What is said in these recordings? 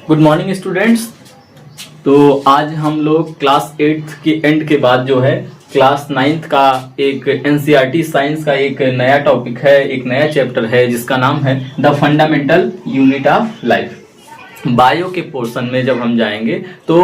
Good morning students. तो आज हम लोग क्लास 8 के एंड के बाद जो है क्लास 9th का एक एनसीईआरटी साइंस का एक नया टॉपिक है, एक नया चैप्टर है जिसका नाम है the fundamental unit of life. Bio के पोर्शन में जब हम जाएंगे तो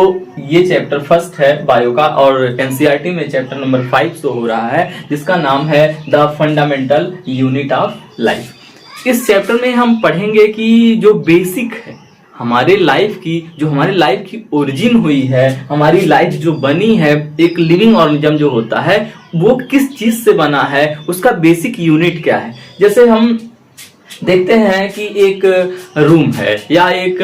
ये चैप्टर फर्स्ट है बायो का और एनसीईआरटी में चैप्टर नंबर 5 शो हो रहा है जिसका नाम है the fundamental unit of life. इस चैप्टर में हम पढ़ेंगे कि जो बेसिक है हमारे लाइफ की, जो हमारे लाइफ की ओरिजिन हुई है, हमारी लाइफ जो बनी है, एक लिविंग ऑर्गेनिज्म जो होता है वो किस चीज से बना है, उसका बेसिक यूनिट क्या है। जैसे हम देखते हैं कि एक रूम है या एक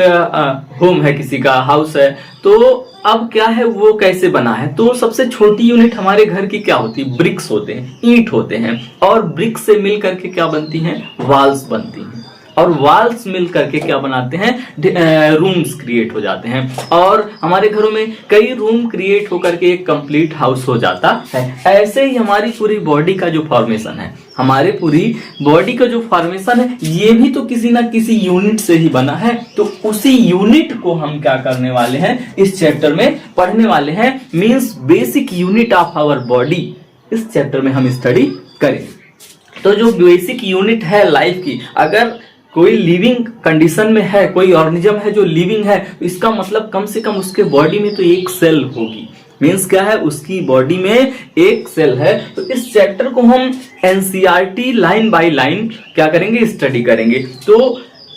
होम है, किसी का हाउस है, तो अब क्या है वो कैसे बना है। तो सबसे छोटी यूनिट हमारे घर की क्या होती है, ब्रिक्स होते हैं, ईंट होते हैं, और ब्रिक्स से मिल करके क्या बनती हैं, वॉल्स बनती हैं, और वॉल्स मिल करके क्या बनाते हैं, रूम्स क्रिएट हो जाते हैं, और हमारे घरों में कई रूम क्रिएट होकर के एक कंप्लीट हाउस हो जाता है। ऐसे ही हमारी पूरी बॉडी का जो फॉर्मेशन है, हमारे पूरी बॉडी का जो फॉर्मेशन है, ये भी तो किसी ना किसी यूनिट से ही बना है। तो उसी यूनिट को हम क्या करने वाले हैं, इस चैप्टर में पढ़ने वाले हैं। Means basic unit of our body इस चैप्टर में हम स्टडी करें। तो जो बेसिक यूनिट है लाइफ की, अगर कोई लिविंग कंडीशन में है, कोई ऑर्गेनिज्म है जो लिविंग है, तो इसका मतलब कम से कम उसके बॉडी में तो एक सेल होगी। मीन्स क्या है, उसकी बॉडी में एक सेल है। तो इस चैप्टर को हम एनसीईआरटी लाइन बाय लाइन क्या करेंगे, स्टडी करेंगे। तो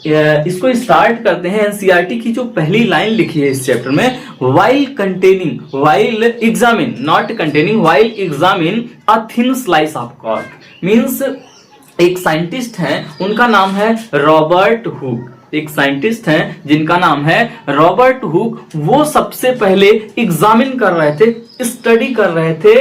इसको स्टार्ट करते हैं। एनसीईआरटी की जो पहली लाइन लिखी है इस चैप्टर में, while examine not containing, while examine a thin slice of cork. Means एक साइंटिस्ट हैं, उनका नाम है रॉबर्ट हुक। एक साइंटिस्ट हैं जिनका नाम है रॉबर्ट हुक। वो सबसे पहले एग्जामिन कर रहे थे, स्टडी कर रहे थे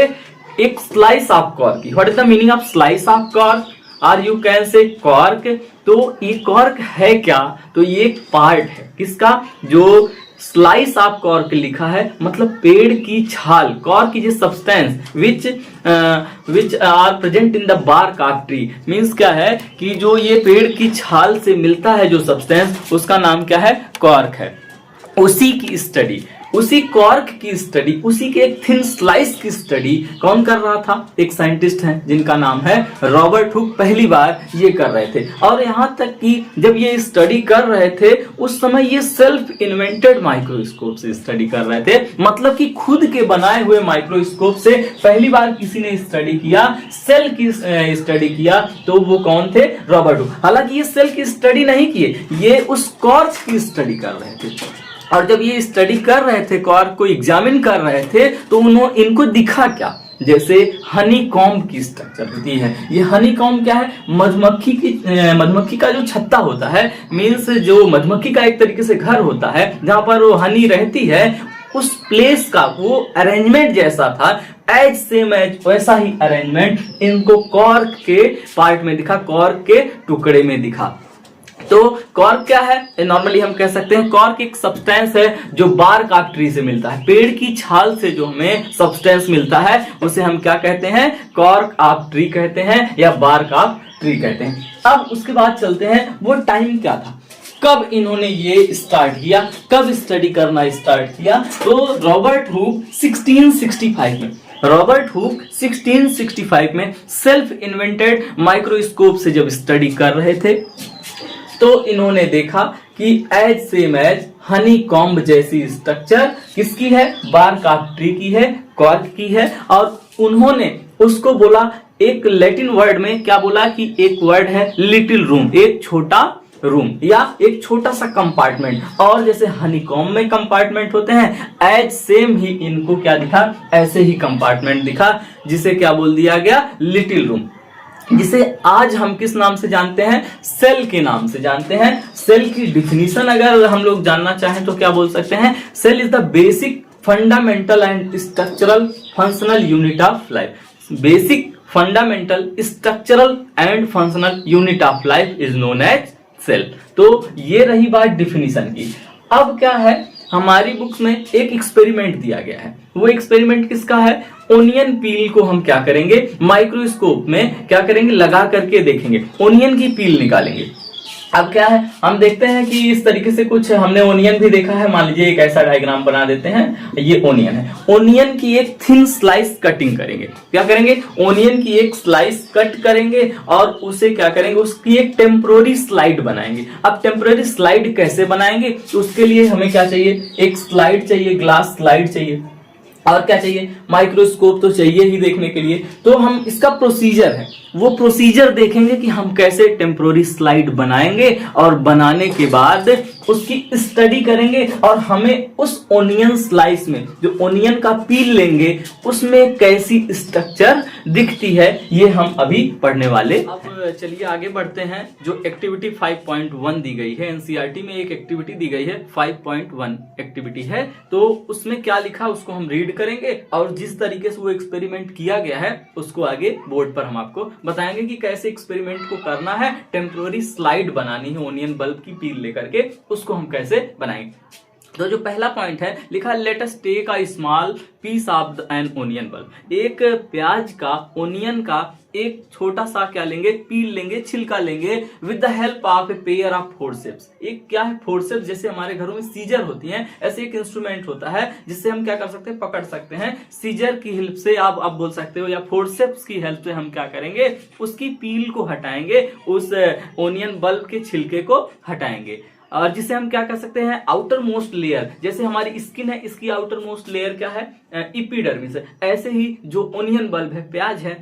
एक स्लाइस ऑफ कॉर्क की। What is the meaning of slice of cork, और यू कैन से कॉर्क। तो ये कॉर्क है क्या, तो ये एक पार्ट है किसका, जो स्लाइस ऑफ कॉर्क लिखा है, मतलब पेड़ की छाल, cork is a substance which are present in the bark of tree. Means क्या है कि जो ये पेड़ की छाल से मिलता है जो सब्सटेंस, उसका नाम क्या है, कॉर्क है। उसी की स्टडी, उसी कॉर्क की स्टडी, उसी के एक थिन स्लाइस की स्टडी कौन कर रहा था, एक साइंटिस्ट हैं जिनका नाम है रॉबर्ट हुक। पहली बार ये कर रहे थे, और यहां तक कि जब ये स्टडी कर रहे थे उस समय ये सेल्फ इन्वेंटेड माइक्रोस्कोप से स्टडी कर रहे थे। मतलब कि खुद के बनाए हुए माइक्रोस्कोप से पहली बार किसी ने स्टडी किया, सेल की स्टडी किया, तो वो कौन थे, रॉबर्ट हुक। हालांकि ये सेल की स्टडी नहीं किए, ये उस कॉर्क की स्टडी कर रहे थे। और जब ये स्टडी कर रहे थे, कॉर्क को एग्जामिन कर रहे थे, तो इनको दिखा क्या, जैसे हनी कॉम्ब की स्ट्रक्चर होती है। ये हनी कॉम्ब क्या है, मधुमक्खी का जो छत्ता होता है, मीन्स जो मधुमक्खी का एक तरीके से घर होता है जहां पर वो हनी रहती है, उस प्लेस का वो अरेंजमेंट जैसा था, एज सेम एज वैसा ही अरेंजमेंट इनको कॉर्क के पार्ट में दिखा, कॉर्क के टुकड़े में दिखा। तो कॉर्क क्या है, नॉर्मली हम कह सकते हैं कॉर्क एक सब्सटेंस है जो बार्क ऑफ ट्री से मिलता है। पेड़ की छाल से जो हमें सब्सटेंस मिलता है उसे हम क्या कहते हैं, कॉर्क ऑफ ट्री कहते हैं या बार्क ऑफ ट्री कहते हैं। अब उसके बाद चलते हैं, वो टाइम क्या था, कब इन्होंने ये स्टार्ट किया, कब स्टडी करना स्टार्ट किया। तो रॉबर्ट हुक 1665 में, रॉबर्ट हुक 1665 में सेल्फ इन्वेंटेड माइक्रोस्कोप से जब स्टडी कर रहे थे, तो इन्होंने देखा कि as same as honeycomb जैसी स्ट्रक्चर किसकी है, बार्क ऑफ ट्री की है, कॉर्क की है। और उन्होंने उसको बोला, एक लैटिन वर्ड में क्या बोला कि एक वर्ड है लिटिल रूम, एक छोटा रूम या एक छोटा सा कंपार्टमेंट। और जैसे हनी कॉम्ब में कंपार्टमेंट होते हैं, एज सेम ही इनको क्या दिखा, ऐसे ही कंपार्टमेंट दिखा, जिसे क्या बोल दिया गया, लिटिल रूम, जिसे आज हम किस नाम से जानते हैं, सेल के नाम से जानते हैं। सेल की डिफिनीशन अगर हम लोग जानना चाहें तो क्या बोल सकते हैं, cell is the basic fundamental and structural functional unit of life. Basic fundamental structural and functional unit of life is known as cell. तो ये रही बात डिफिनीशन की। अब क्या है, हमारी बुक्स में एक एक्सपेरिमेंट दिया गया है। वो एक्सपेरिमेंट किसका है, ओनियन पील को हम क्या करेंगे, माइक्रोस्कोप में क्या करेंगे, लगा करके देखेंगे। ओनियन की पील निकालेंगे, अब क्या है, हम देखते हैं कि इस तरीके से कुछ हमने ओनियन भी देखा है। मान लीजिए एक ऐसा डायग्राम बना देते हैं, ये ओनियन है। ओनियन की एक थिन स्लाइस कटिंग करेंगे। क्या करेंगे, ओनियन की एक स्लाइस कट करेंगे और उसे क्या करेंगे, उसकी एक टेम्पोररी स्लाइड बनाएंगे। अब टेम्पोररी स्लाइड कैसे बनाएंगे, तो उसके लिए हमें क्या चाहिए, एक स्लाइड चाहिए, ग्लास स्लाइड चाहिए, और क्या चाहिए, माइक्रोस्कोप तो चाहिए ही देखने के लिए। तो हम इसका प्रोसीजर है, वो प्रोसीजर देखेंगे कि हम कैसे टेम्पोररी स्लाइड बनाएंगे, और बनाने के बाद उसकी स्टडी करेंगे, और हमें उस ओनियन स्लाइस में जो ओनियन का पील लेंगे उसमें कैसी स्ट्रक्चर दिखती है, ये हम अभी पढ़ने वाले। अब चलिए आगे बढ़ते हैं। जो एक्टिविटी 5.1 दी गई है, एनसीईआरटी में एक एक्टिविटी दी गई है, 5.1 एक्टिविटी है, तो उसमें क्या लिखा उसको हम रीड करेंगे, और जिस तरीके से वो एक्सपेरिमेंट किया गया है उसको आगे बोर्ड पर हम आपको बताएंगे कि कैसे एक्सपेरिमेंट को करना है। टेम्पोररी स्लाइड बनानी है ओनियन बल्ब की पील लेकर के, उसको हम कैसे बनाएंगे। तो जो पहला पॉइंट है लिखा, let us take a small piece of an onion bulb. एक प्याज का, ओनियन का एक छोटा सा क्या लेंगे, पील लेंगे, छिलका लेंगे, with the help of a pair of forceps. एक क्या है, फोर्सेप्स, जैसे हमारे घरों में सीजर होती हैं, ऐसे एक इंस्ट्रूमेंट होता है जिससे हम क्या कर सकते हैं, पकड़ सकते हैं। सीजर की हेल्प से आप बोल सकते हो, या फोर्सेप्स की हेल्प से हम क्या करेंगे, उसकी पील को हटाएंगे, उस ओनियन बल्ब के छिलके को हटाएंगे। और जिसे हम क्या कर सकते हैं, आउटर मोस्ट लेयर, जैसे हमारी स्किन है, इसकी आउटर मोस्ट लेयर क्या है, एपिडर्मिस है। ऐसे ही जो ओनियन बल्ब है, प्याज है,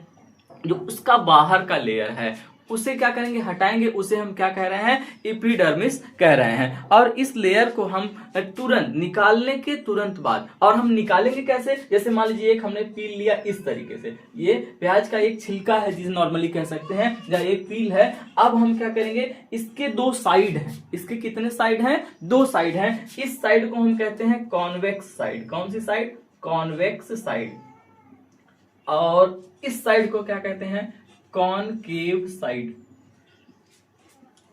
जो उसका बाहर का लेयर है, उसे क्या करेंगे, हटाएंगे, उसे हम क्या कह रहे हैं, एपिडर्मिस कह रहे हैं। और इस लेयर को हम तुरंत निकालने के तुरंत बाद, और हम निकालेंगे कैसे, जैसे मान लीजिए एक हमने पील लिया इस तरीके से, ये प्याज का एक छिलका है जिसे नॉर्मली कह सकते हैं, या एक पील है। अब हम क्या करेंगे, इसके दो साइड हैं, इसके कितने साइड हैं, दो साइड हैं। इस साइड को हम कहते हैं कॉन्वेक्स साइड। कौन सी साइड, कॉन्वेक्स साइड। और इस साइड को क्या कहते हैं, कॉनकेव साइड।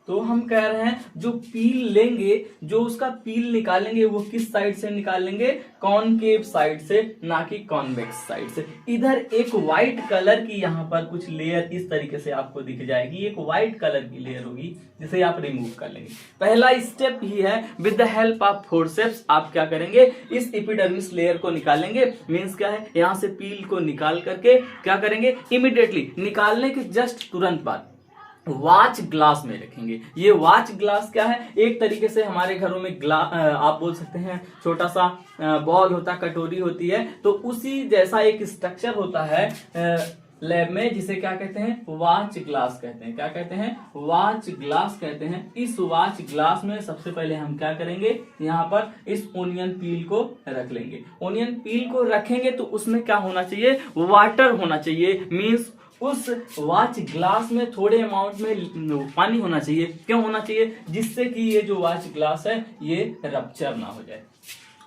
तो हम कह रहे हैं जो पील लेंगे, जो उसका पील निकालेंगे, वो किस साइड से निकालेंगे, कॉनकेव साइड से, ना कि कॉन्वेक्स साइड से। इधर एक व्हाइट कलर की यहाँ पर कुछ लेयर इस तरीके से आपको दिख जाएगी, एक व्हाइट कलर की लेयर होगी जिसे आप रिमूव कर लेंगे। पहला स्टेप ही है, with the help of forceps आप क्या करेंगे, इस एपिडर्मिस लेयर को निकालेंगे। मीन्स क्या है, यहाँ से पील को निकाल करके क्या करेंगे, इमिडिएटली निकालने के जस्ट तुरंत बाद वॉच ग्लास में रखेंगे। ये वॉच ग्लास क्या है, एक तरीके से हमारे घरों में आप बोल सकते हैं छोटा सा बॉल होता, कटोरी होती है, तो उसी जैसा एक स्ट्रक्चर होता है लैब में, जिसे क्या कहते हैं, वॉच ग्लास कहते हैं। क्या कहते हैं, वॉच ग्लास कहते हैं। इस वॉच ग्लास में सबसे पहले हम क्या करेंगे, यहाँ पर इस ओनियन पील को रख लेंगे। ओनियन पील को रखेंगे तो उसमें क्या होना चाहिए, वाटर होना चाहिए। मीन्स उस वॉच ग्लास में थोड़े अमाउंट में पानी होना चाहिए। क्यों होना चाहिए, जिससे कि ये जो वॉच ग्लास है ये रप्चर ना हो जाए।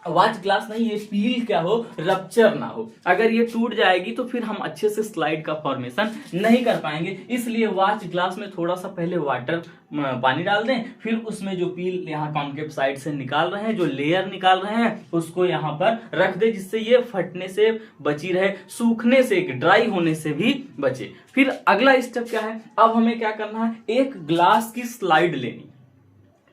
वॉच ग्लास नहीं, ये पील क्या हो, रप्चर ना हो। अगर ये टूट जाएगी तो फिर हम अच्छे से स्लाइड का फॉर्मेशन नहीं कर पाएंगे। इसलिए वॉच ग्लास में थोड़ा सा पहले वाटर पानी डाल दें, फिर उसमें जो पील यहाँ कॉन्केव साइड से निकाल रहे हैं, जो लेयर निकाल रहे हैं, उसको यहाँ पर रख दे, जिससे ये फटने से बची रहे, सूखने से, ड्राई होने से भी बचे। फिर अगला स्टेप क्या है, अब हमें क्या करना है, एक ग्लास की स्लाइड लेनी।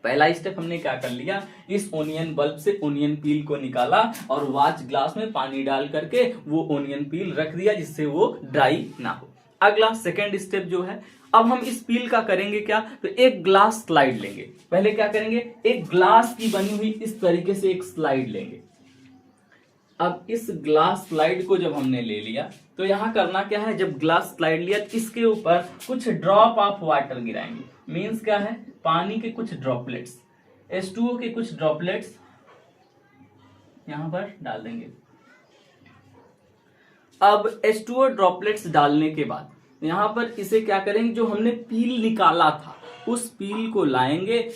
पहला स्टेप हमने क्या कर लिया, इस ओनियन बल्ब से ओनियन पील को निकाला और वॉच ग्लास में पानी डाल करके वो ओनियन पील रख दिया, जिससे वो ड्राई ना हो। अगला सेकंड स्टेप जो है, अब हम इस पील का करेंगे क्या, तो एक ग्लास स्लाइड लेंगे। पहले क्या करेंगे, एक ग्लास की बनी हुई इस तरीके से एक स्लाइड लेंगे। अब इस ग्लास स्लाइड को जब हमने ले लिया तो यहाँ करना क्या है, जब ग्लास स्लाइड लिया इसके ऊपर कुछ ड्रॉप ऑफ वाटर गिराएंगे। मीन्स क्या है, पानी के कुछ ड्रॉपलेट्स, H2O के कुछ ड्रॉपलेट्स यहां पर डाल देंगे। अब H2O ड्रॉपलेट्स डालने के बाद यहां पर इसे क्या करेंगे, जो हमने पील निकाला था उस पील को लाएंगे,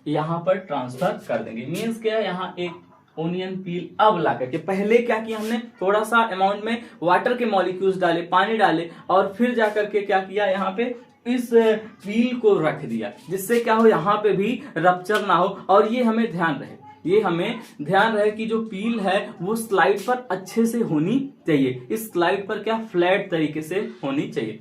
यहां पर ट्रांसफर कर देंगे। मीन्स क्या है, यहाँ एक ओनियन पील अब ला करके, पहले क्या किया हमने, थोड़ा सा अमाउंट में वाटर के मॉलिक्यूल्स डाले, पानी डाले, और फिर जाकर के क्या किया, यहाँ पे इस पील को रख दिया, जिससे क्या हो, यहाँ पे भी रप्चर ना हो। और ये हमें ध्यान रहे कि जो पील है वो स्लाइड पर अच्छे से होनी चाहिए। इस स्लाइड पर क्या फ्लैट तरीके से होनी चाहिए।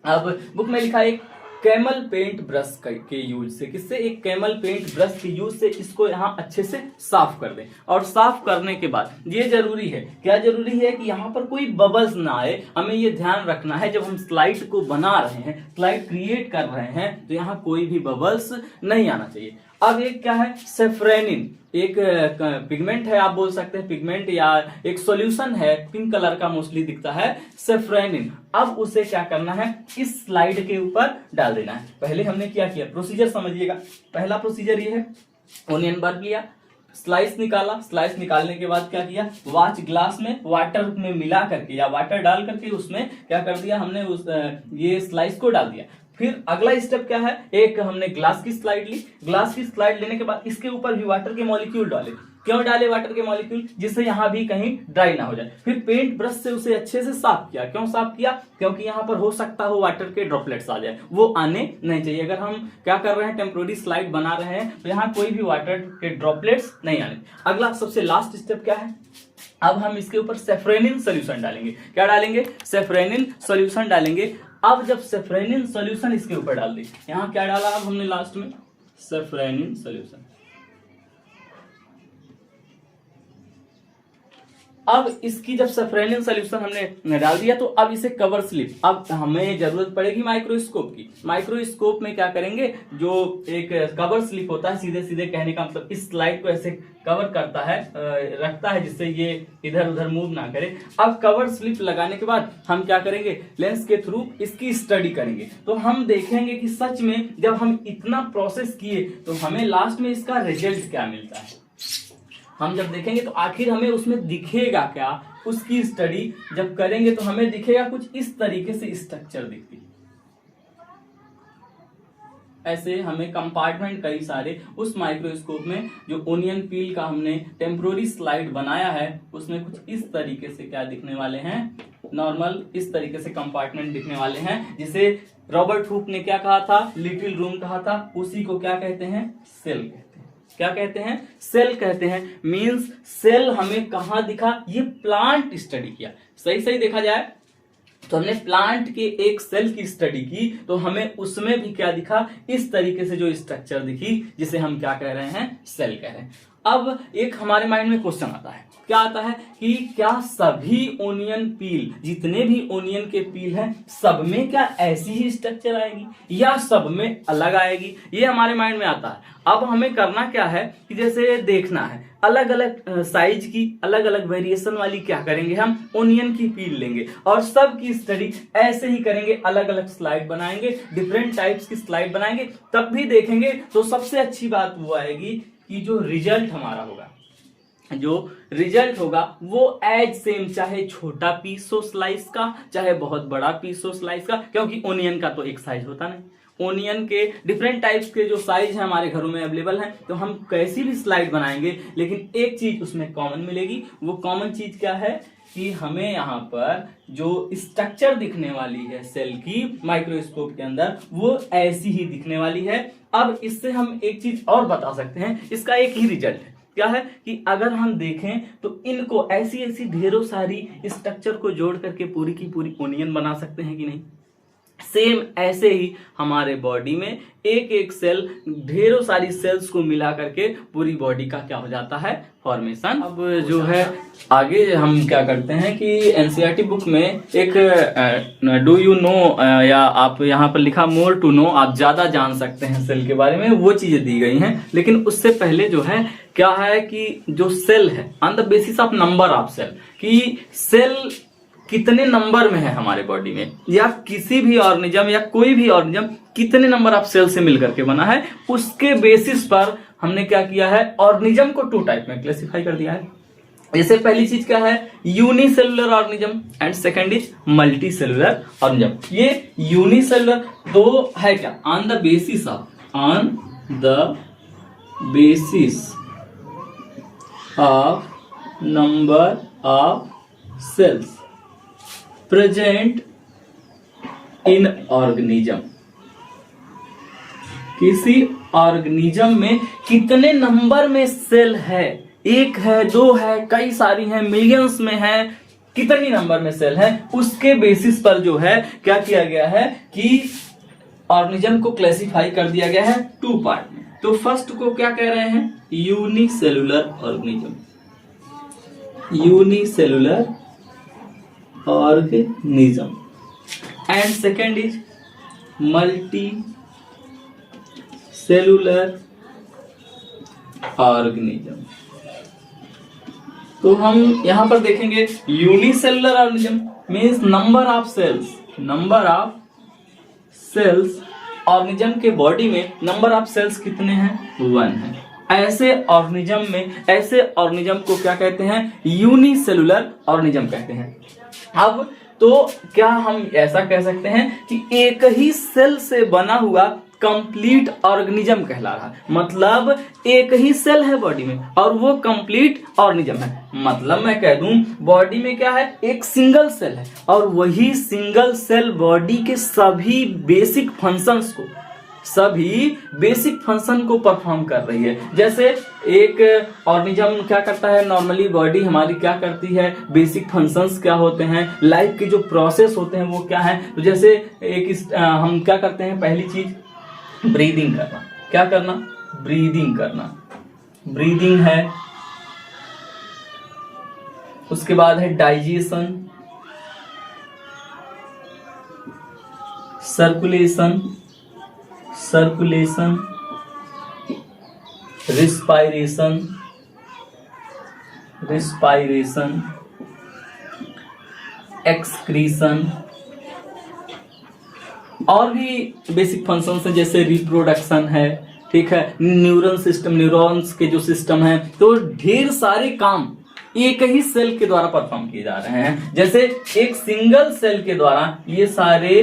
अब बुक में लिखा एक कैमल पेंट ब्रश के यूज से, किससे, एक कैमल पेंट ब्रश के यूज से इसको यहाँ अच्छे से साफ कर दें। और साफ करने के बाद ये जरूरी है, क्या जरूरी है कि यहाँ पर कोई बबल्स ना आए, हमें ये ध्यान रखना है जब हम स्लाइड को बना रहे हैं, स्लाइड क्रिएट कर रहे हैं, तो यहाँ कोई भी बबल्स नहीं आना चाहिए। अब एक क्या है, सेफ्रेनिन, एक पिगमेंट है, आप बोल सकते हैं पिगमेंट या एक सॉल्यूशन है, पिंक कलर का मोस्टली दिखता है, सेफ्रेनिन। अब उसे क्या करना है, इस स्लाइड के ऊपर डाल देना है। पहले हमने क्या किया, प्रोसीजर समझिएगा। पहला प्रोसीजर ये है, ओनियन बर्ग लिया, स्लाइस निकाला, स्लाइस निकालने के बाद क्या किया, वाच ग्लास में वाटर में मिला करके या वाटर डाल करके उसमें क्या कर दिया हमने, उस ये स्लाइस को डाल दिया। फिर अगला स्टेप क्या है, एक हमने ग्लास की स्लाइड ली, ग्लास की स्लाइड लेने के बाद इसके ऊपर भी वाटर के मॉलिक्यूल डाले। क्यों डाले वाटर के मॉलिक्यूल, जिससे यहाँ भी कहीं ड्राई ना हो जाए। फिर पेंट ब्रश से उसे अच्छे से साफ किया। क्यों साफ किया, क्योंकि यहाँ पर हो सकता हो वाटर के ड्रॉपलेट्स आ जाए, वो आने नहीं चाहिए। अगर हम क्या कर रहे हैं, टेम्पोररी स्लाइड बना रहे हैं, तो यहाँ कोई भी वाटर के ड्रॉपलेट्स नहीं आने। अगला सबसे लास्ट स्टेप क्या है, अब हम इसके ऊपर सेफ्रेनिन सोल्यूशन डालेंगे। क्या डालेंगे, सेफ्रेनिन सोल्यूशन डालेंगे। अब जब सेफ्रेनिन सोल्यूशन इसके ऊपर डाल दी, यहाँ क्या डाला अब हमने लास्ट में, सेफ्रेनिन सोल्यूशन। अब इसकी जब सेफ्रेनिन सोल्यूशन हमने डाल दिया, तो अब इसे कवर स्लिप, अब हमें जरूरत पड़ेगी माइक्रोस्कोप की। माइक्रोस्कोप में क्या करेंगे, जो एक कवर स्लिप होता है, सीधे सीधे कहने का मतलब इस स्लाइड को ऐसे कवर करता है, रखता है, जिससे ये इधर उधर मूव ना करे। अब कवर स्लिप लगाने के बाद हम क्या करेंगे, लेंस के थ्रू इसकी स्टडी करेंगे। तो हम देखेंगे कि सच में जब हम इतना प्रोसेस किए तो हमें लास्ट में इसका रिजल्ट क्या मिलता है। हम जब देखेंगे तो आखिर हमें उसमें दिखेगा क्या, उसकी स्टडी जब करेंगे तो हमें दिखेगा कुछ इस तरीके से स्ट्रक्चर दिखती है। ऐसे हमें कंपार्टमेंट कई सारे उस माइक्रोस्कोप में जो ओनियन पील का हमने टेम्पोररी स्लाइड बनाया है, उसमें कुछ इस तरीके से क्या दिखने वाले हैं, नॉर्मल इस तरीके से कंपार्टमेंट दिखने वाले हैं, जिसे रॉबर्ट हुक ने क्या कहा था, लिटिल रूम कहा था। उसी को क्या कहते हैं, सेल कहते हैं। क्या कहते हैं, सेल कहते हैं। मींस सेल हमें कहां दिखा, ये प्लांट स्टडी किया। सही सही देखा जाए तो हमने प्लांट के एक सेल की स्टडी की, तो हमें उसमें भी क्या दिखा, इस तरीके से जो स्ट्रक्चर दिखी, जिसे हम क्या कह रहे हैं, सेल कह रहे हैं। अब एक हमारे माइंड में क्वेश्चन आता है, क्या आता है कि क्या सभी ओनियन पील, जितने भी ओनियन के पील हैं, सब में क्या ऐसी ही स्ट्रक्चर आएगी या सब में अलग आएगी, ये हमारे माइंड में आता है। अब हमें करना क्या है कि जैसे देखना है, अलग अलग साइज की अलग अलग वेरिएशन वाली क्या करेंगे, हम ओनियन की पील लेंगे और सब की स्टडी ऐसे ही करेंगे, अलग अलग स्लाइड बनाएंगे, डिफरेंट टाइप्स की स्लाइड बनाएंगे, तब भी देखेंगे। तो सबसे अच्छी बात वो आएगी कि जो रिजल्ट हमारा होगा, जो रिजल्ट होगा वो एज सेम, चाहे छोटा पीस हो स्लाइस का, चाहे बहुत बड़ा पीस हो स्लाइस का, क्योंकि ओनियन का तो एक साइज होता नहीं। ओनियन के डिफरेंट टाइप्स के जो साइज है हमारे घरों में अवेलेबल हैं, तो हम कैसी भी स्लाइड बनाएंगे, लेकिन एक चीज उसमें कॉमन मिलेगी। वो कॉमन चीज क्या है कि हमें यहाँ पर जो स्ट्रक्चर दिखने वाली है सेल की माइक्रोस्कोप के अंदर, वो ऐसी ही दिखने वाली है। अब इससे हम एक चीज और बता सकते हैं, इसका एक ही रिजल्ट है, क्या है कि अगर हम देखें तो इनको ऐसी ऐसी ढेरों सारी स्ट्रक्चर को जोड़ करके पूरी की पूरी ओनियन बना सकते हैं कि नहीं। सेम ऐसे ही हमारे बॉडी में एक एक सेल ढेरों सारी सेल्स को मिला करके पूरी बॉडी का क्या हो जाता है, फॉर्मेशन। अब जो है आगे हम क्या करते हैं कि एनसीईआरटी बुक में एक डू यू नो, या आप यहाँ पर लिखा मोर टू नो, आप ज्यादा जान सकते हैं सेल के बारे में, वो चीजें दी गई हैं। लेकिन उससे पहले जो है क्या है कि जो सेल है on the basis of number of cell, कि सेल कितने नंबर में है हमारे बॉडी में, या किसी भी ऑर्गेनिज्म या कोई भी ऑर्गेनिज्म कितने नंबर ऑफ सेल से मिलकर के बना है, उसके बेसिस पर हमने क्या किया है, ऑर्गेनिज्म को 2 टाइप में क्लासिफाई कर दिया है। जैसे पहली चीज क्या है, unicellular organism and second is multicellular organism. ये यूनिसेलुलर तो है क्या, on the basis of number of cells present in organism. किसी ऑर्गेनिज्म में कितने नंबर में सेल है, 1 है, 2 है, कई सारी हैं, मिलियंस में है, कितनी नंबर में सेल है, उसके बेसिस पर जो है क्या किया गया है कि ऑर्गेनिज्म को क्लासिफाई कर दिया गया है 2 पार्ट में। तो फर्स्ट को क्या कह रहे हैं? Unicellular organism, unicellular organism, and second is multicellular organism. तो हम यहां पर देखेंगे unicellular organism means number of cells organism के बॉडी में नंबर ऑफ सेल्स कितने हैं? 1 है। ऐसे ऑर्गेनिज्म को क्या कहते हैं? यूनिसेलुलर ऑर्गेनिज्म कहते हैं। अब तो क्या हम ऐसा कह सकते हैं कि एक ही सेल से बना हुआ कंप्लीट ऑर्गेनिज्म कहला रहा है, मतलब एक ही सेल है बॉडी में और वो कंप्लीट ऑर्गेनिज्म है। मतलब मैं कह दूं बॉडी में क्या है? एक सिंगल सेल है और वही सिंगल सेल बॉडी के सभी बेसिक फंक्शन को परफॉर्म कर रही है। जैसे एक ऑर्गेनिज्म क्या करता है? नॉर्मली बॉडी हमारी क्या करती है? बेसिक फंक्शंस क्या होते हैं? लाइफ के जो प्रोसेस होते हैं वो क्या है? तो जैसे हम क्या करते हैं? पहली चीज ब्रीदिंग करना। क्या करना? ब्रीदिंग करना। ब्रीदिंग है। उसके बाद है डाइजेशन, सर्कुलेशन, रिस्पायरेशन, एक्सक्रीशन, और भी बेसिक फंक्शंस हैं जैसे रिप्रोडक्शन है, ठीक है, न्यूरॉन्स के जो सिस्टम है। तो ढेर सारे काम एक ही सेल के द्वारा परफॉर्म किए जा रहे हैं। जैसे एक सिंगल सेल के द्वारा ये सारे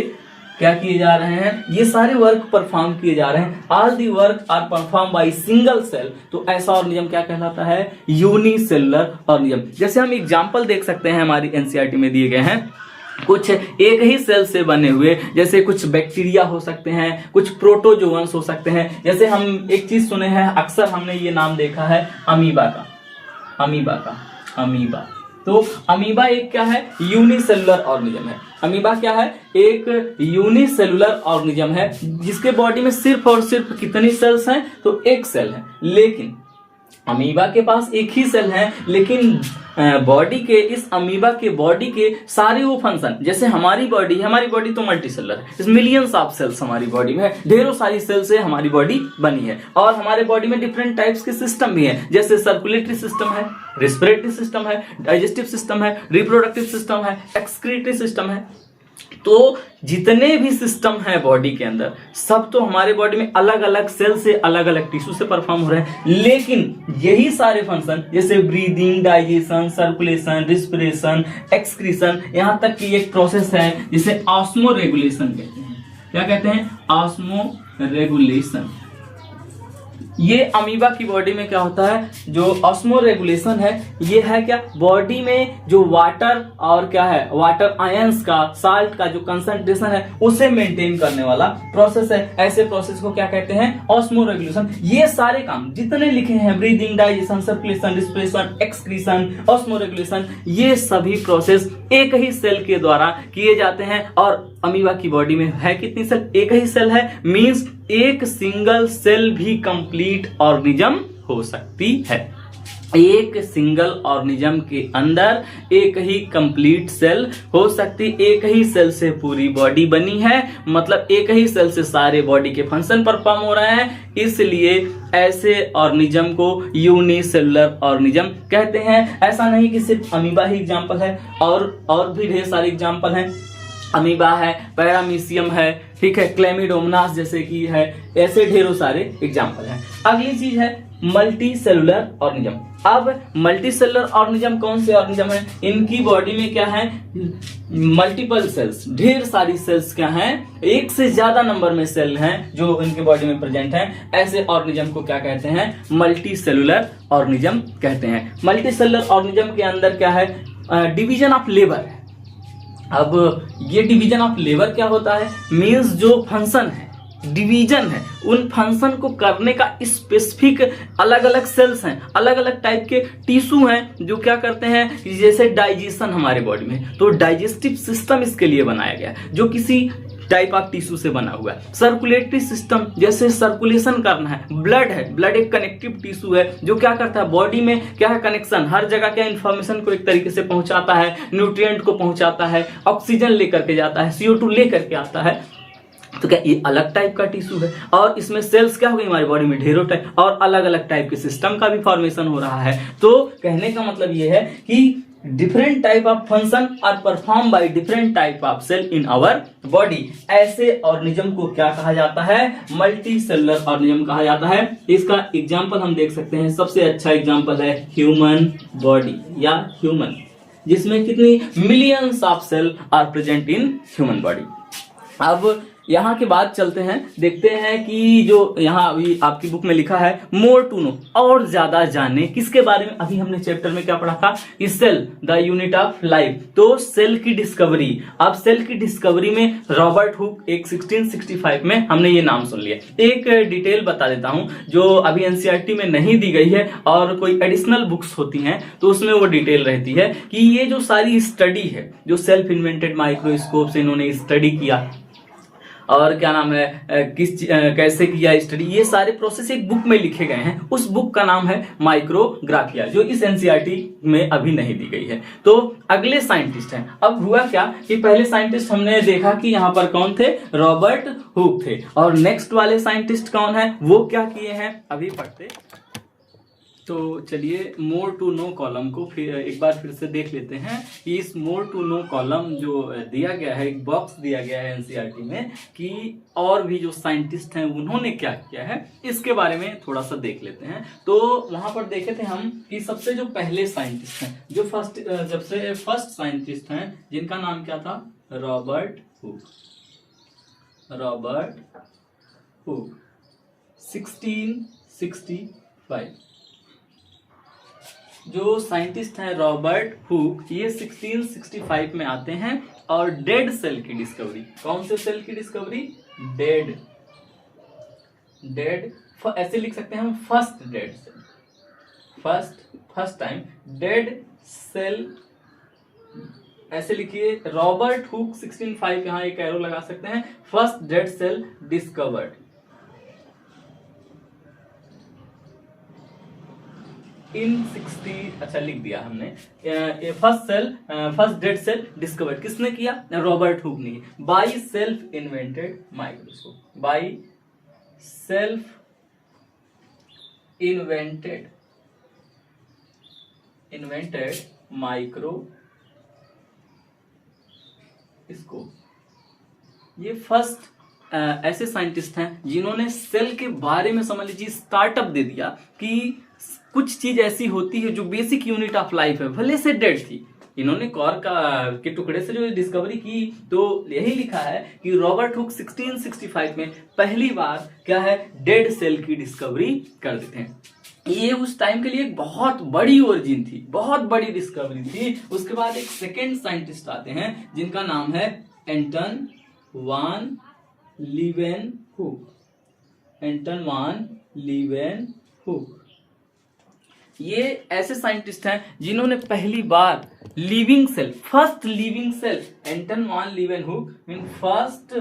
क्या किए जा रहे हैं? ये सारे वर्क परफॉर्म किए जा रहे हैं। All the work are perform by single cell. तो ऐसा ऑर्गेनिज्म क्या कहलाता है? Unicellular organism. जैसे हम एग्जांपल देख सकते हैं, हमारी एनसीईआरटी में दिए गए हैं कुछ एक ही सेल से बने हुए, जैसे कुछ बैक्टीरिया हो सकते हैं, कुछ प्रोटोजोअन्स हो सकते हैं। जैसे हम एक चीज सुने हैं, अक्सर हमने ये नाम देखा है अमीबा का। तो अमीबा एक क्या है? यूनिसेलुलर ऑर्गेनिज्म है। अमीबा क्या है? एक यूनिसेलुलर ऑर्गेनिज्म है जिसके बॉडी में सिर्फ और सिर्फ कितनी सेल्स हैं? तो एक सेल है। लेकिन अमीबा के पास एक ही सेल है, लेकिन बॉडी के इस अमीबा के बॉडी के सारे वो फंक्शन, जैसे हमारी बॉडी तो मल्टी सेलर है, इस मिलियंस ऑफ सेल्स हमारी बॉडी में है, ढेरों सारी सेल से हमारी बॉडी बनी है। और हमारे बॉडी में डिफरेंट टाइप्स के सिस्टम भी हैं, जैसे सर्कुलेटरी सिस्टम है, रेस्पिरेटरी सिस्टम है, डाइजेस्टिव सिस्टम है, रिप्रोडक्टिव सिस्टम है, एक्सक्रीटरी सिस्टम है। तो जितने भी सिस्टम है बॉडी के अंदर, सब तो हमारे बॉडी में अलग अलग सेल से, अलग अलग टिश्यू से परफॉर्म हो रहे हैं। लेकिन यही सारे फंक्शन जैसे breathing, digestion, circulation, respiration, excretion, यहां तक की एक प्रोसेस है जिसे ऑस्मो रेगुलेशन कहते हैं। क्या कहते हैं? Osmo regulation. ये अमीबा की बॉडी में क्या होता है? जो ऑस्मो रेगुलेशन है, ये है क्या? बॉडी में जो वाटर और क्या है, वाटर आयंस का, साल्ट का जो कंसंट्रेशन है उसे मेंटेन करने वाला प्रोसेस है। ऐसे प्रोसेस को क्या कहते हैं? Osmo regulation. ये सारे काम जितने लिखे हैं, breathing, digestion, circulation, respiration, excretion, osmo regulation, ये सभी प्रोसेस एक ही सेल के द्वारा किए जाते हैं। और अमीबा की बॉडी में है कितनी सेल? एक ही सेल है, मींस एक सिंगल सेल भी कंप्लीट ऑर्गेनिज्म हो सकती है। एक सिंगल ऑर्गेनिज्म के अंदर एक ही कंप्लीट सेल हो सकती, एक ही सेल से पूरी बॉडी बनी है, मतलब एक ही सेल से सारे बॉडी के फंक्शन परफॉर्म हो रहे हैं। इसलिए ऐसे ऑर्गेनिज्म को यूनिसेलुलर ऑर्गेनिज्म कहते हैं। ऐसा नहीं कि सिर्फ अमीबा ही एग्जाम्पल है, और भी ढेर सारे एग्जाम्पल हैं। अमीबा है, पैरामीशियम है, ठीक है, क्लेमिडोमोनास जैसे कि है, ऐसे ढेरों सारे एग्जाम्पल हैं। अगली चीज है मल्टी सेलुलर ऑर्गेनिज्म। अब मल्टी सेलुलर ऑर्गेनिज्म कौन से ऑर्गेनिज्म है? इनकी बॉडी में क्या है? मल्टीपल सेल्स, ढेर सारी सेल्स क्या हैं? एक से ज्यादा नंबर में सेल हैं जो इनके बॉडी में प्रेजेंट हैं। ऐसे ऑर्गेनिज्म को क्या कहते हैं? मल्टी सेलुलर ऑर्गेनिज्म कहते हैं। मल्टी सेलुलर ऑर्गेनिज्म के अंदर क्या है? डिवीजन ऑफ लेबर है। अब ये डिवीजन ऑफ लेबर क्या होता है? मींस जो फंक्शन है, डिवीजन है, उन फंक्शन को करने का स्पेसिफिक अलग अलग सेल्स हैं, अलग अलग टाइप के टिश्यू हैं जो क्या करते हैं। जैसे डाइजेशन हमारे बॉडी में, तो डाइजेस्टिव सिस्टम इसके लिए बनाया गया है, जो किसी टाइप ऑफ टिश्यू से बना हुआ है। सर्कुलेटरी सिस्टम, जैसे सर्कुलेशन करना है, ब्लड है, ब्लड एक कनेक्टिव टिश्यू है जो क्या करता है, बॉडी में क्या है, कनेक्शन, हर जगह क्या इंफॉर्मेशन को एक तरीके से पहुंचाता है, न्यूट्रिएंट को पहुंचाता है, ऑक्सीजन लेकर के जाता है, CO2 लेकर के आता है। तो क्या ये अलग टाइप का टिश्यू है, और इसमें सेल्स क्या हो गई हमारी बॉडी में ढेरों टाइप, और अलग अलग टाइप के सिस्टम का भी फॉर्मेशन हो रहा है। तो कहने का मतलब ये है कि different type of function are perform by different type of cell in our body. ऐसे ऑर्गेनिज्म को क्या कहा जाता है, मल्टी सेलुलर ऑर्गेनिज्म कहा जाता है। इसका एग्जांपल हम देख सकते हैं, सबसे अच्छा एग्जांपल है ह्यूमन बॉडी या ह्यूमन, जिसमें कितनी millions of cell are present in human body. अब यहाँ के बाद चलते हैं, देखते हैं कि जो यहाँ अभी आपकी बुक में लिखा है मोर टू नो, और ज्यादा जाने किसके बारे में। अभी हमने चैप्टर में क्या पढ़ा था, cell the unit of life, तो सेल की डिस्कवरी। अब सेल की डिस्कवरी में रॉबर्ट हुक एक 1665 में हमने ये नाम सुन लिया। एक डिटेल बता देता हूं जो अभी एनसीईआरटी में नहीं दी गई है, और कोई एडिशनल बुक्स होती हैं तो उसमें वो डिटेल रहती है कि ये जो सारी स्टडी है, जो सेल्फ इन्वेंटेड माइक्रोस्कोप से इन्होंने स्टडी किया, और क्या नाम है, कैसे किया स्टडी, ये सारे प्रोसेस एक बुक में लिखे गए हैं। उस बुक का नाम है माइक्रोग्राफिया, जो इस एनसीईआरटी में अभी नहीं दी गई है। तो अगले साइंटिस्ट हैं। अब हुआ क्या कि पहले साइंटिस्ट हमने देखा कि यहाँ पर कौन थे, रॉबर्ट हुक थे, और नेक्स्ट वाले साइंटिस्ट कौन है, वो क्या किए हैं अभी पढ़ते। तो चलिए मोर टू नो कॉलम को फिर एक बार फिर से देख लेते हैं कि इस मोर टू नो कॉलम जो दिया गया है, एक बॉक्स दिया गया है एनसीईआरटी में, कि और भी जो साइंटिस्ट हैं उन्होंने क्या किया है, इसके बारे में थोड़ा सा देख लेते हैं। तो वहां पर देखे थे हम कि सबसे जो पहले साइंटिस्ट हैं, जो फर्स्ट साइंटिस्ट हैं, जिनका नाम क्या था, रॉबर्ट हुक। Robert Hooke 1665। जो साइंटिस्ट हैं रॉबर्ट हुक, ये 1665 में आते हैं, और डेड सेल की डिस्कवरी, कौन से सेल की डिस्कवरी, डेड ऐसे लिख सकते हैं हम, first dead cell, first time dead cell, ऐसे लिखिए। रॉबर्ट हुक 1605, यहां एक एरो लगा सकते हैं, first dead cell discovered in 60, अच्छा लिख दिया हमने, फर्स्ट डेड सेल डिस्कवर्ड किसने किया, रॉबर्ट हुक ने, by self invented microscope, by self invented microscope. ये फर्स्ट ऐसे साइंटिस्ट हैं जिन्होंने सेल के बारे में समझ लीजिए स्टार्टअप दे दिया कि कुछ चीज ऐसी होती है जो बेसिक यूनिट ऑफ लाइफ है, भले से डेड थी। इन्होंने कॉर के टुकड़े से जो डिस्कवरी की, तो यही लिखा है कि रॉबर्ट हुक 1665 में पहली बार क्या है, डेड सेल की डिस्कवरी कर देते हैं। ये उस टाइम के लिए एक बहुत बड़ी ओरिजिन थी, बहुत बड़ी डिस्कवरी थी। उसके बाद एक सेकेंड साइंटिस्ट आते हैं जिनका नाम है एंटन वान लीवेनहुक। एंटन वान लीवेनहुक, ये ऐसे साइंटिस्ट हैं जिन्होंने पहली बार living cell, first living cell, Anton van Leeuwenhoek mean first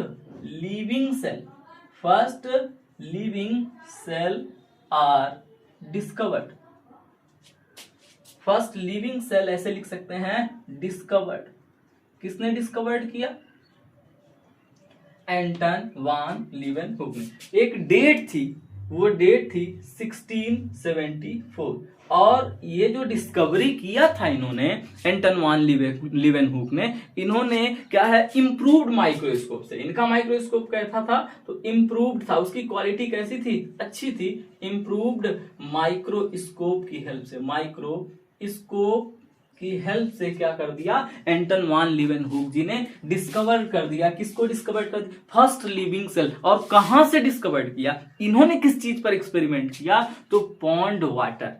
living cell are discovered. First living cell ऐसे लिख सकते हैं, डिस्कवर्ड। किसने डिस्कवर्ड किया, एंटन वान लीवेनहुक ने। एक डेट थी, वो डेट थी 1674, और ये जो डिस्कवरी किया था इन्होंने, एंटन वान लीवेनहुक ने, इन्होंने क्या है, इम्प्रूव्ड माइक्रोस्कोप से, इनका माइक्रोस्कोप कैसा था, तो इम्प्रूव्ड था, उसकी क्वालिटी कैसी थी, अच्छी थी। इम्प्रूव्ड माइक्रोस्कोप की हेल्प से, माइक्रोस्कोप की हेल्प से क्या कर दिया, एंटन वान लीवेनहुक जी ने डिस्कवर कर दिया। किसको डिस्कवर कर दिया, फर्स्ट लिविंग सेल। और कहां से डिस्कवर किया, इन्होंने किस चीज पर एक्सपेरिमेंट किया, तो पॉन्ड वाटर।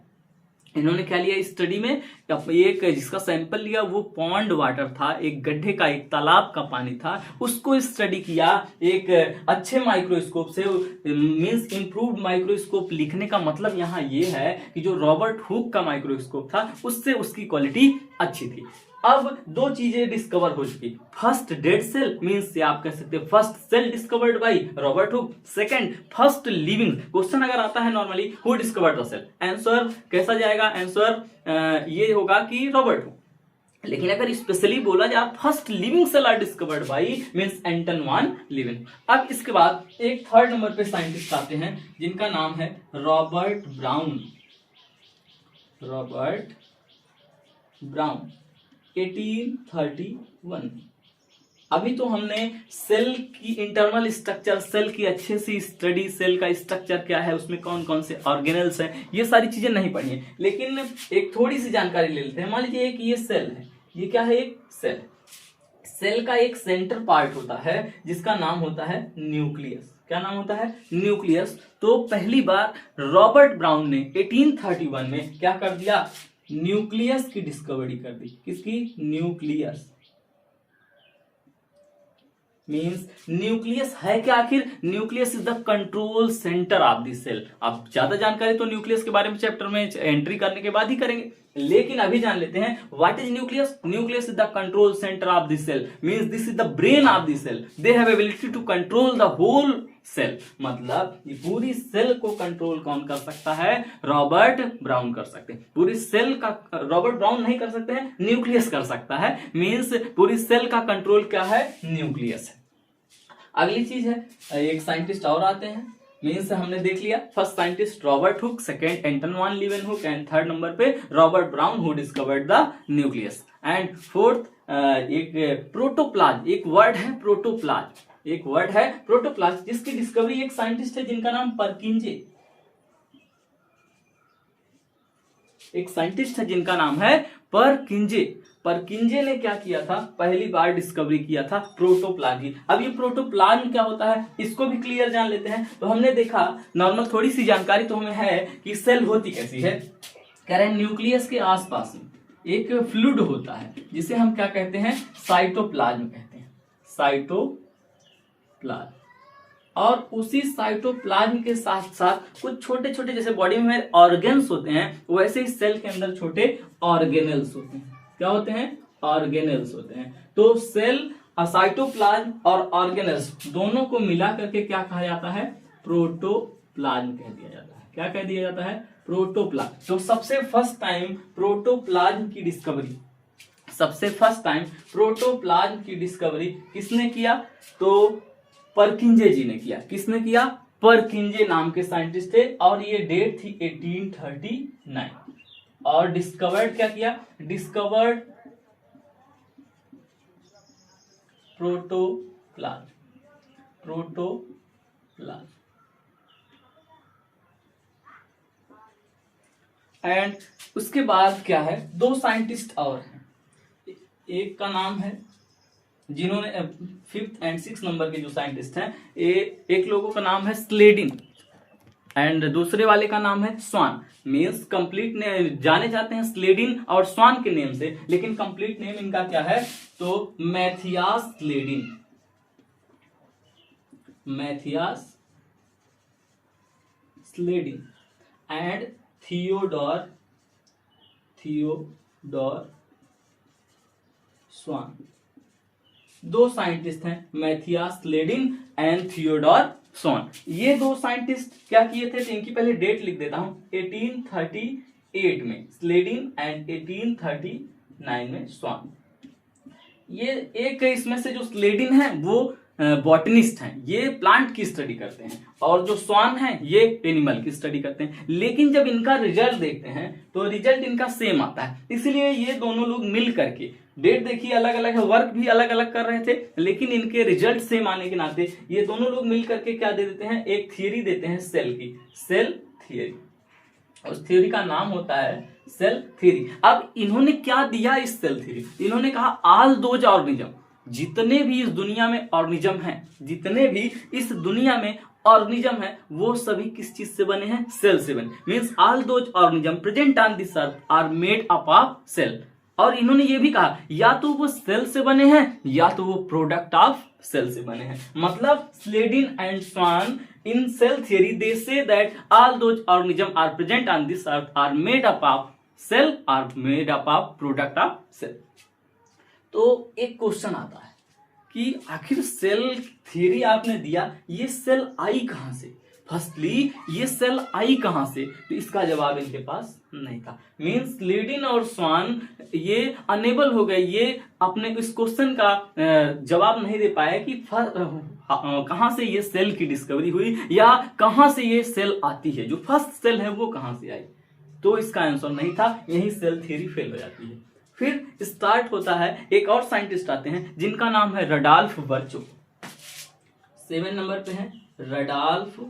इन्होंने क्या लिया स्टडी में, एक जिसका सैंपल लिया वो पॉन्ड वाटर था, एक गड्ढे का, एक तालाब का पानी था, उसको स्टडी किया एक अच्छे माइक्रोस्कोप से। मींस इंप्रूव्ड माइक्रोस्कोप लिखने का मतलब यहाँ ये है कि जो रॉबर्ट हुक का माइक्रोस्कोप था उससे उसकी क्वालिटी अच्छी थी। अब दो चीजें डिस्कवर हो चुकी, फर्स्ट डेड सेल मींस आप कह सकते हैं first cell discovered by Robert Hooke, second first living. Question अगर आता है normally who discovered the cell, answer कैसा जाएगा, आंसर ये होगा कि रॉबर्ट हुक। लेकिन अगर स्पेशली बोला जाए first living cell are discovered by means Anton van living. अब इसके बाद एक थर्ड नंबर पे साइंटिस्ट आते हैं जिनका नाम है रॉबर्ट ब्राउन। Robert brown 1831। अभी तो हमने सेल की इंटरनल स्ट्रक्चर, सेल की अच्छे से स्टडी, सेल का स्ट्रक्चर क्या है, उसमें कौन कौन से ऑर्गेनल्स हैं, ये सारी चीजें नहीं पढ़ी है, लेकिन एक थोड़ी सी जानकारी ले लेते हैं। मान लीजिए एक ये सेल है, ये क्या है, एक सेल। सेल का एक सेंटर पार्ट होता है जिसका नाम होता है न्यूक्लियस। क्या नाम होता है, न्यूक्लियस। तो पहली बार रॉबर्ट ब्राउन ने 1831 में क्या कर दिया, न्यूक्लियस की डिस्कवरी कर दी। किसकी, न्यूक्लियस। मीन्स न्यूक्लियस है क्या, आखिर nucleus is the control centre of the cell. आप ज्यादा जानकारी तो न्यूक्लियस के बारे में चैप्टर में एंट्री करने के बाद ही करेंगे, लेकिन अभी जान लेते हैं what is nucleus. Nucleus is the control centre of the cell, means this is the brain of the cell, they have ability to control the whole cell. मतलब ये पूरी सेल को कंट्रोल कौन कर सकता है, रॉबर्ट ब्राउन कर सकते हैं। पूरी सेल का रॉबर्ट ब्राउन नहीं कर सकते हैं, न्यूक्लियस कर सकता है। मींस पूरी सेल का कंट्रोल क्या है, न्यूक्लियस है। अगली चीज है, एक साइंटिस्ट और आते हैं। मीन्स हमने देख लिया first scientist Robert Hooke, second Anton van Leeuwenhoek and third number पे Robert Brown who discovered the nucleus. And fourth एक प्रोटोप्लाज्म, एक वर्ड है प्रोटोप्लाज्म, एक वर्ड है प्रोटोप्लाज्म, जिसकी डिस्कवरी एक साइंटिस्ट है जिनका नाम परकिंजे। एक साइंटिस्ट है जिनका नाम है परकिंजे। परकिंजे ने क्या किया था, पहली बार डिस्कवरी किया था प्रोटोप्लाज्म। अब ये प्रोटोप्लाज्म क्या होता है इसको भी क्लियर जान लेते हैं। तो हमने देखा नॉर्मल थोड़ी सी जानकारी तो हमें है कि सेल होती कैसी है। कह रहे हैं न्यूक्लियस के आसपास में एक फ्लूइड होता है जिसे हम क्या कहते हैं, साइटोप्लाज्म कहते हैं, साइटोप्लाज्म। और उसी साइटोप्लाज्म के साथ साथ कुछ छोटे छोटे, जैसे बॉडी में ऑर्गेन्स होते हैं, वैसे ही सेल के अंदर छोटे ऑर्गेनल्स होते हैं। क्या होते हैं, ऑर्गेनल्स होते हैं। तो सेल, साइटोप्लाज्म और ऑर्गेनल्स दोनों को मिला करके क्या कहा जाता है, प्रोटोप्लाज्म कह दिया जाता है। क्या कह दिया जाता है, प्रोटोप्लाज्म। तो सबसे फर्स्ट टाइम प्रोटोप्लाज्म की डिस्कवरी, सबसे फर्स्ट टाइम प्रोटोप्लाज्म की डिस्कवरी किसने किया, तो परकिंजे जी ने किया। किसने किया, परकिंजे नाम के साइंटिस्ट थे, और ये डेट थी 1839। और डिस्कवर्ड क्या किया, डिस्कवर्ड प्रोटोप्लाज्म, प्रोटोप्लाज्म। एंड उसके बाद क्या है, दो साइंटिस्ट और हैं। एक का नाम है, जिन्होंने 5th and 6th नंबर के जो साइंटिस्ट हैं, एक लोगों का नाम है स्लेडिन एंड दूसरे वाले का नाम है स्वान। मीन्स कंप्लीट ने जाने जाते हैं स्लेडिन और स्वान के नेम से, लेकिन कंप्लीट नेम इनका क्या है, तो मैथियास स्लेडिन, मैथियास स्लेडिन एंड थियोडोर स्वान। दो साइंटिस्ट हैं, मैथियास स्लेडिन एंड थियोडोर स्वान। ये दो साइंटिस्ट क्या किए थे, तो इनकी पहले डेट लिख देता हूं, 1838 में स्लेडिन एंड 1839 में स्वान। ये एक इसमें से जो स्लेडिन है वो बॉटनिस्ट हैं, ये प्लांट की स्टडी करते हैं, और जो स्वान है ये एनिमल की स्टडी करते हैं। लेकिन जब इनका रिजल्ट देखते हैं तो रिजल्ट इनका सेम आता है, इसलिए ये दोनों लोग मिल करके, डेट देखिए अलग अलग है, वर्क भी अलग अलग कर रहे थे, लेकिन इनके रिजल्ट सेम आने के नाते ये दोनों लोग मिल करके क्या दे देते हैं, एक थियरी देते हैं सेल की, सेल थियरी। उस थ्योरी का नाम होता है सेल थ्योरी। अब इन्होंने क्या दिया इस सेल थ्योरी, इन्होंने कहा ऑल दोज ऑर्गेनिज्म, जितने भी इस दुनिया में ऑर्गेनिज्म हैं, जितने भी इस दुनिया में ऑर्गेनिज्म है, वो सभी किस चीज से बने हैं, सेल से बने। Means all those organism present on this earth are made up of cell. और इन्होंने ये भी कहा या तो वो सेल से बने हैं या तो वो प्रोडक्ट ऑफ सेल से बने हैं। मतलब Schleiden and Schwann in cell theory they say that all those organisms are present on this earth are made up of cell, are made up of product of cell. तो एक question आता है कि आखिर सेल थ्योरी आपने दिया, ये cell आई कहां से, फर्स्टली ये सेल आई कहां से, तो इसका जवाब इनके पास नहीं था। मींस लीडिन और स्वान ये अनेबल हो गए, ये अपने इस क्वेश्चन का जवाब नहीं दे पाए कि कहां से ये सेल की डिस्कवरी हुई या कहां से ये सेल आती है, जो फर्स्ट सेल है वो कहां से आई। तो इसका आंसर नहीं था, यही सेल थ्योरी फेल हो जाती है। फिर स्टार्ट होता है, एक और साइंटिस्ट आते हैं जिनका नाम है रडॉल्फ वर्चो। 7 नंबर पे है रडॉल्फ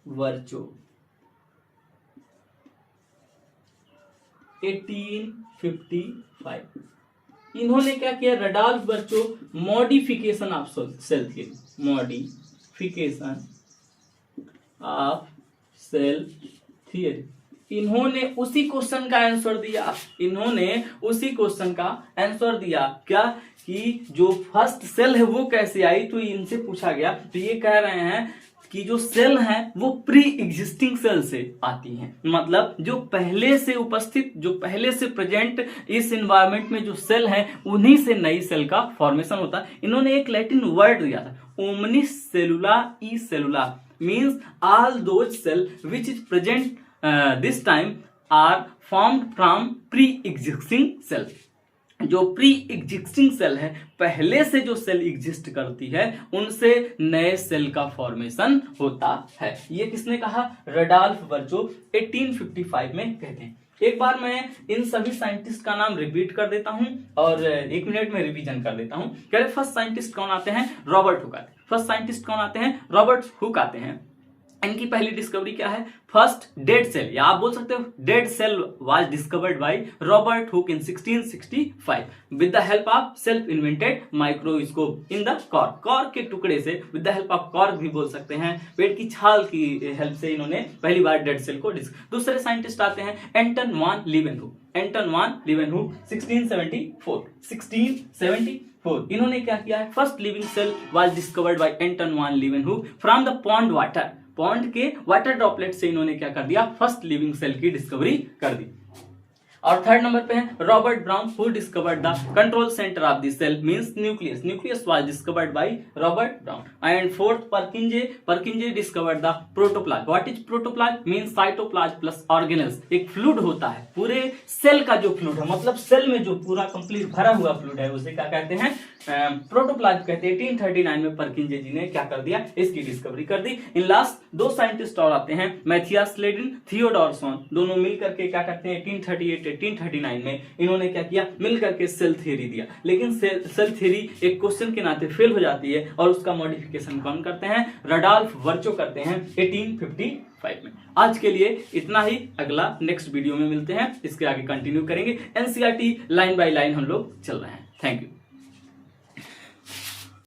वर्चो, 1855। इन्होंने क्या किया, Rudolf Virchow modification of cell theory, modification of cell theory, इन्होंने उसी क्वेश्चन का आंसर दिया, इन्होंने उसी क्वेश्चन का आंसर दिया क्या, कि जो फर्स्ट सेल है वो कैसे आई। तो इनसे पूछा गया, तो ये कह रहे हैं कि जो सेल हैं वो प्री एग्जिस्टिंग सेल से आती हैं, मतलब जो पहले से उपस्थित, जो पहले से प्रेजेंट इस एनवायरनमेंट में जो सेल हैं, उन्हीं से नई सेल का फॉर्मेशन होता है। इन्होंने एक लैटिन वर्ड दिया था, ओमनिस सेलुला ई सेलुला, means all those cell which is present this time are formed from pre existing cell. जो प्री एग्जिस्टिंग सेल है, पहले से जो सेल एग्जिस्ट करती है, उनसे नए सेल का फॉर्मेशन होता है। ये किसने कहा, रडॉल्फ वर्चो 1855 में कहते हैं। एक बार मैं इन सभी साइंटिस्ट का नाम रिपीट कर देता हूं और 1 मिनट में रिवीजन कर देता हूं। फर्स्ट साइंटिस्ट कौन आते हैं, रॉबर्ट हुक आते हैं। फर्स्ट साइंटिस्ट कौन आते हैं, रॉबर्ट हुक आते हैं। इनकी पहली डिस्कवरी क्या है, फर्स्ट डेड सेल, या आप बोल सकते हो dead cell was discovered by Robert Hooke in 1665 with the help of self invented microscope in the cork. Cork के टुकड़े से, with the help of cork भी बोल सकते हैं, पेट की छाल की हेल्प से इन्होंने पहली बार डेड सेल को दूसरे साइंटिस्ट आते हैं एंटन वान लीवेनहुक। एंटन वान लीवेनहुक 1674। इन्होंने क्या किया है, first living cell was discovered by Anton van Leeuwenhoek from the pond water. Pond के वाटर ड्रॉपलेट से इन्होंने क्या कर दिया, फर्स्ट लिविंग सेल की डिस्कवरी कर दी। और थर्ड नंबर पे है Robert Brown, who discovered the control centre of the cell, means nucleus. Nucleus was discovered by Robert Brown. And fourth Purkinje discovered the protoplasm. What is protoplasm, means cytoplasm plus organelles. एक fluid होता है, पूरे cell का जो fluid है, मतलब cell में जो पूरा कंप्लीट भरा हुआ फ्लूइड है, उसे क्या कहते हैं, प्रोटोप्लाज्म कहते हैं। 1839 में परकिंजे जी ने क्या कर दिया, इसकी डिस्कवरी कर दी। इन लास्ट 2 साइंटिस्ट और आते हैं, मैथियास लेडिन, थियोडोर स्वान। दोनों मिलकर के क्या करते हैं, 1838-1839 में इन्होंने क्या किया, मिलकर के सेल थ्योरी दिया। लेकिन सेल थ्योरी एक क्वेश्चन के नाते फेल हो जाती है और उसका मॉडिफिकेशन कौन करते हैं, रडॉल्फ वर्चो करते हैं 1855 में। आज के लिए इतना ही, अगला नेक्स्ट वीडियो में मिलते हैं, इसके आगे कंटिन्यू करेंगे। एनसीईआरटी लाइन बाय लाइन हम लोग चल रहे हैं। Thank you.